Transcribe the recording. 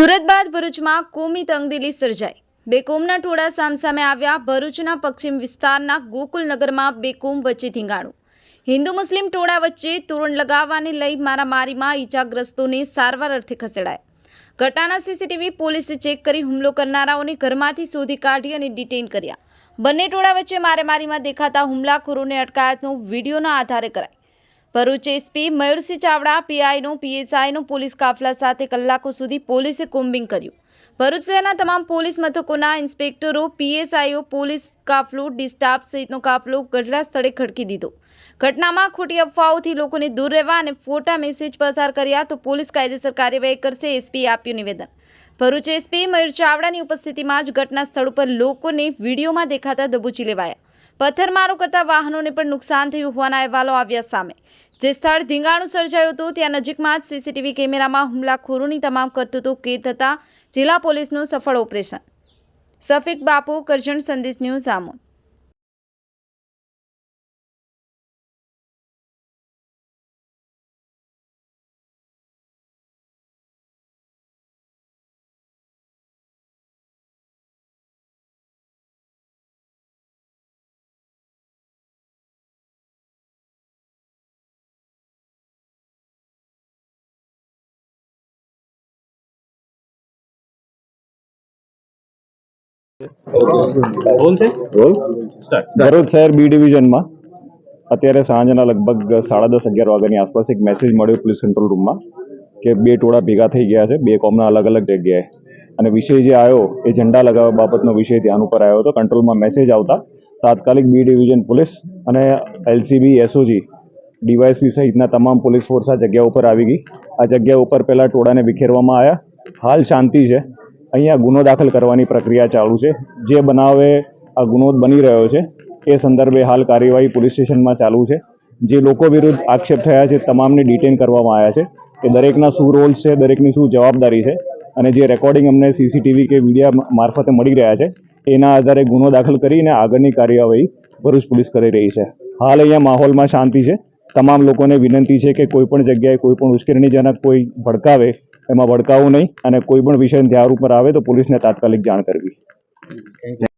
સુરત બાદ ભરૂચમાં કોમી તંગદિલી સર્જાઈ। બે કોમના ટોળા સામસામે આવ્યા। ભરૂચના પશ્ચિમ વિસ્તારના ગોકુલનગરમાં બે કોમ વચ્ચે ધીંગાણું। હિન્દુ મુસ્લિમ ટોળા વચ્ચે તોરણ લગાવવાને લઈ મારામારીમાં ઈજાગ્રસ્તોને સારવાર અર્થે ખસેડાયા। ઘટનાના સીસીટીવી પોલીસે ચેક કરી હુમલો કરનારાઓને ઘરમાંથી શોધી કાઢી અને ડિટેઇન કર્યા। બંને ટોળા વચ્ચે મારામારીમાં દેખાતા હુમલાખોરોને અટકાયતનો વીડિયોના આધારે કરાઈ। ભરૂચ એસપી મયુરસિંહ ચાવડા, પીઆઈનો પીએસઆઈનો પોલીસ કાફલા સાથે કલાકો સુધી પોલીસે કોમ્બિંગ કર્યું। ભરૂચ શહેરના તમામ પોલીસ મથકોના ઇન્સ્પેક્ટરો, પીએસઆઈઓ, પોલીસ કાફલો, ડી-સ્ટાફ સહિતનો કાફલો ઘટના સ્થળે ખડકી દીધો। ઘટનામાં ખોટી અફવાઓથી લોકોને દૂર રહેવા અને ફોટા મેસેજ પસાર કર્યા તો પોલીસ કાયદેસર કાર્યવાહી કરશે, એસપીએ આપ્યું નિવેદન। ભરૂચ એસપી મયુર ચાવડાની ઉપસ્થિતિમાં જ ઘટના સ્થળ ઉપર લોકોને વિડીયોમાં દેખાતા દબોચી લેવાયા। પથ્થરમારો કરતા વાહનોને પણ નુકસાન થયું હોવાના અહેવાલો આવ્યા સામે। જે સ્થળ ધીંગાણું સર્જાયું હતું ત્યાં નજીકમાં જ સીસીટીવી કેમેરામાં હુમલાખોરોની તમામ કરતૂતો કેદ થતા જિલ્લા પોલીસનું સફળ ઓપરેશન। સફીક બાપુ, કરજણ સંદેશ ન્યૂઝ, આમોદ। ભરૂચ શહેર બી ડિવિઝનમાં અત્યારે સાંજના લગભગ 10:30-11 વાગ્યાની આસપાસ એક મેસેજ મળ્યો પોલીસ કંટ્રોલ રૂમમાં કે બે ટોળા ભેગા થઈ ગયા છે, બે કોમના અલગ અલગ જગ્યાએ। અને વિષય જે આવ્યો એ ઝંડા લગાવવા બાબતનો વિષય ધ્યાન ઉપર આવ્યો હતો। કંટ્રોલમાં મેસેજ આવતા તાત્કાલિક બી ડિવિઝન પોલીસ અને એલસીબી, એસઓજી, ડીવાયએસપી સહિતના તમામ પોલીસ ફોર્સ આ જગ્યા ઉપર આવી ગઈ। આ જગ્યા ઉપર પહેલા ટોળાને વિખેરવામાં આવ્યા। હાલ શાંતિ છે। અહીંયા ગુનો દાખલ કરવાની પ્રક્રિયા ચાલુ છે। જે બનાવે આ ગુનો બની રહ્યો છે એ સંદર્ભે હાલ કાર્યવાહી પોલીસ સ્ટેશનમાં ચાલુ છે। જે લોકો વિરુદ્ધ આક્ષેપ થયા છે તમામને ડિટેન કરવામાં આવ્યા છે કે દરેકના શું રોલ્સ છે, દરેકની શું જવાબદારી છે, અને જે રેકોર્ડિંગ અમને સીસીટીવી કે વિડીયો મારફતે મળી રહ્યા છે એના આધારે ગુનો દાખલ કરીને આગળની કાર્યવાહી ભરૂચ પોલીસ કરી રહી છે। હાલ અહીંયા માહોલમાં શાંતિ છે। તમામ લોકોને વિનંતી છે કે કોઈ પણ જગ્યાએ કોઈ પણ ઉશ્કેરણીજનક કોઈ ભડકાવે એમાં ભડકાવવું નહીં, અને કોઈ પણ વિષય ધ્યાન ઉપર આવે તો પોલીસને તાત્કાલિક જાણ કરવી।